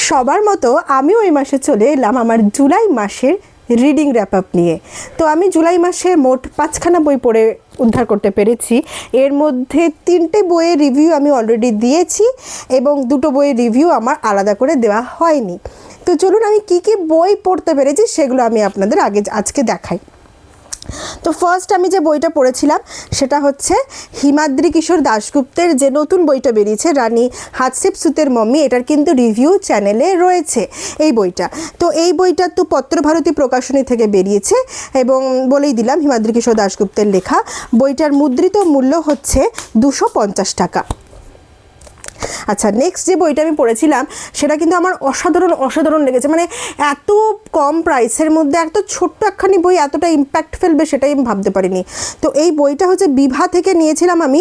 সবার মতো আমিও এই মাসে চলে এলাম আমার জুলাই মাসের রিডিং র্যাপ আপ নিয়ে। তো আমি জুলাই মাসে মোট 5খানা বই পড়ে উদ্ধার করতে পেরেছি। এর মধ্যে 3টে বইয়ের রিভিউ আমি অলরেডি দিয়েছি এবং 2টো বইয়ের রিভিউ আমার আলাদা করে দেওয়া হয়নি। তো চলুন আমি কী কী বই পড়তে পেরেছি সেগুলো আমি আপনাদের আজকে দেখাই। তো ফার্স্ট আমি যে বইটা পড়েছিলাম সেটা হচ্ছে হিমাদ্রি কিশোর দাশগুপ্তের যে নতুন বইটা বেরিয়েছে রানী হাতশেপসুতের মম্মি, এটার কিন্তু রিভিউ চ্যানেলে রয়েছে এই বইটা। তো এই বইটা তো পত্রভারতী প্রকাশনী থেকে বেরিয়েছে এবং বলেই দিলাম হিমাদ্রি কিশোর দাশগুপ্তের লেখা। বইটার মুদ্রিত মূল্য হচ্ছে 250 টাকা। আচ্ছা, নেক্সট যে বইটা আমি পড়েছিলাম সেটা কিন্তু আমার অসাধারণ লেগেছে। মানে এত কম প্রাইসের মধ্যে এত ছোট্ট একখানি বই এতটা ইম্প্যাক্ট ফেলবে সেটাই আমি ভাবতে পারিনি। তো এই বইটা হচ্ছে বিভা থেকে নিয়েছিলাম আমি,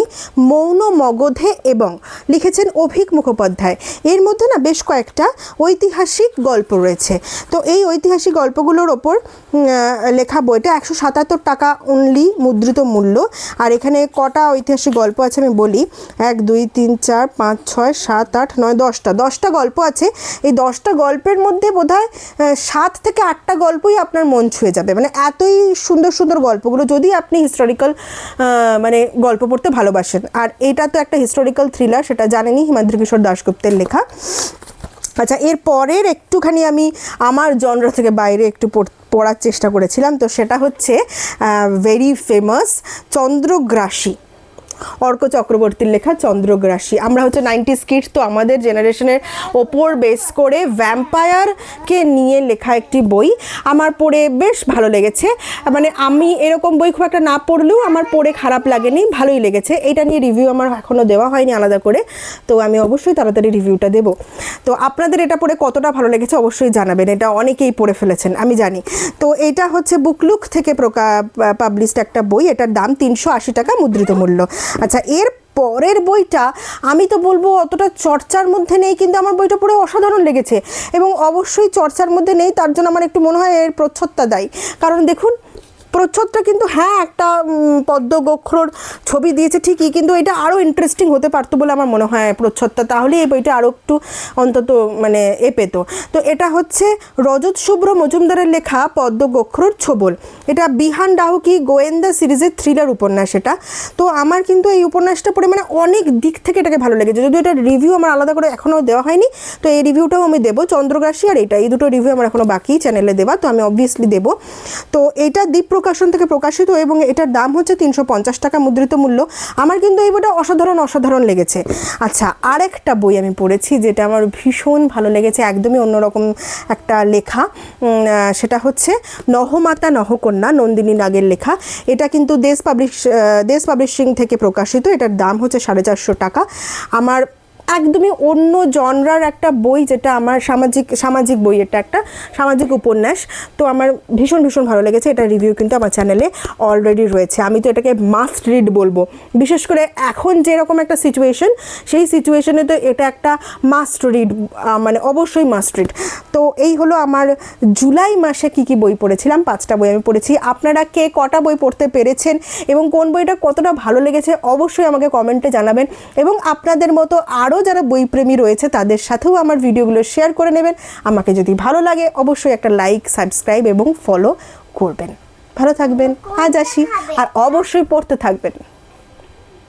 মৌন মগধে, এবং লিখেছেন অভিক মুখোপাধ্যায়। এর মধ্যে না বেশ কয়েকটা ঐতিহাসিক গল্প রয়েছে। তো এই ঐতিহাসিক গল্পগুলোর ওপর লেখা বইটা 177 টাকা অনলি মুদ্রিত মূল্য। আর এখানে কটা ঐতিহাসিক গল্প আছে আমি বলি, 1 2 3 4 5 6 7 8 9 10টা গল্প আছে। এই 10টা গল্পের মধ্যে বোধহয় 7 থেকে 8টা গল্পই আপনার মন ছুঁয়ে যাবে। মানে এতই সুন্দর গল্পগুলো, যদি আপনি হিস্টোরিক্যাল মানে গল্প পড়তে ভালোবাসেন। আর এটা তো একটা হিস্টোরিক্যাল থ্রিলার, সেটা জানেনই, হিমাদ্রি কিশোর দাশগুপ্তের লেখা। আচ্ছা, এর পরের একটুখানি আমি আমার জনরা থেকে বাইরে একটু পড়ার চেষ্টা করেছিলাম। তো সেটা হচ্ছে ভেরি ফেমাস চন্দ্রগ্রাসী, অর্ক চক্রবর্তীর লেখা চন্দ্রগ্রাসী। আমরা হচ্ছে 90s কিড, তো আমাদের জেনারেশনের ওপর বেস করে ভ্যাম্পায়ারকে নিয়ে লেখা একটি বই। আমার পড়ে বেশ ভালো লেগেছে। মানে আমি এরকম বই খুব একটা না পড়লেও আমার পড়ে খারাপ লাগেনি, ভালোই লেগেছে। এটা নিয়ে রিভিউ আমার এখনও দেওয়া হয়নি আলাদা করে, তো আমি অবশ্যই তাড়াতাড়ি রিভিউটা দেবো। তো আপনাদের এটা পড়ে কতটা ভালো লেগেছে অবশ্যই জানাবেন। এটা অনেকেই পড়ে ফেলেছেন আমি জানি। তো এটা হচ্ছে বুকলুক থেকে পাবলিশড একটা বই। এটার দাম 380 টাকা মুদ্রিত মূল্য। আচ্ছা, এর পরের বইটা আমি তো বলবো অতটা চর্চার মধ্যে নেই, কিন্তু আমার বইটা পড়ে অসাধারণ লেগেছে। এবং অবশ্যই চর্চার মধ্যে নেই তার জন্য আমার একটু মনে হয় এর প্রচ্ছদটা দায়ী। কারণ দেখুন, প্রচ্ছদটা কিন্তু হ্যাঁ একটা পদ্ম গোখরোর ছবি দিয়েছে ঠিকই, কিন্তু এটা আরও ইন্টারেস্টিং হতে পারতো বলে আমার মনে হয় প্রচ্ছদটা, তাহলে এই বইটা আরও একটু অন্তত মানে পেত। তো এটা হচ্ছে রজত শুভ্র মজুমদারের লেখা পদ্ম গোখরোর ছোবল। এটা বিহান ডাহুকি গোয়েন্দা সিরিজের থ্রিলার উপন্যাস এটা। তো আমার কিন্তু এই উপন্যাসটা পড়ে মানে অনেক দিক থেকে এটাকে ভালো লেগেছে, যদিও এটার রিভিউ আমার আলাদা করে এখনও দেওয়া হয়নি। তো এই রিভিউটাও আমি দেবো, চন্দ্রগ্রাসী আর এই দুটো রিভিউ আমার এখনও বাকি চ্যানেলে দেওয়া, তো আমি অবভিয়াসলি দেবো। তো এইটা দ্বীপ প্রকাশন থেকে প্রকাশিত এবং এটার দাম হচ্ছে 350 টাকা মুদ্রিত মূল্য। আমার কিন্তু এই বইটা অসাধারণ লেগেছে। আচ্ছা, আরেকটা বই আমি পড়েছি যেটা আমার ভীষণ ভালো লেগেছে, একদমই অন্যরকম একটা লেখা। সেটা হচ্ছে নহমাতা নহকন্যা, নন্দিনী নাগের লেখা। এটা কিন্তু দেশ পাবলিশিং থেকে প্রকাশিত। এটার দাম হচ্ছে 450 টাকা। আমার একদমই অন্য জনরার একটা বই, যেটা আমার সামাজিক বই, এটা একটা সামাজিক উপন্যাস। তো আমার ভীষণ ভালো লেগেছে। এটা রিভিউ কিন্তু আমার চ্যানেলে অলরেডি রয়েছে। আমি তো এটাকে মাস্ট রিড বলবো, বিশেষ করে এখন যেরকম একটা সিচুয়েশন, সেই সিচুয়েশনে তো এটা একটা মাস্ট রিড, মানে অবশ্যই মাস্ট রিড। তো এই হলো আমার জুলাই মাসে কি বই পড়েছিলাম। 5টা বই আমি পড়েছি। আপনারা কে কটা বই পড়তে পেরেছেন এবং কোন বইটা কতটা ভালো লেগেছে অবশ্যই আমাকে কমেন্টে জানাবেন। এবং আপনাদের মতো আরও যারা বইপ্রেমী রয়েছে তাদের সাথেও আমার ভিডিওগুলো শেয়ার করে নেবেন। আমাকে যদি ভালো লাগে অবশ্যই একটা লাইক, সাবস্ক্রাইব এবং ফলো করবেন। ভালো থাকবেন, আজ আসি, আর অবশ্যই পড়তে থাকবেন।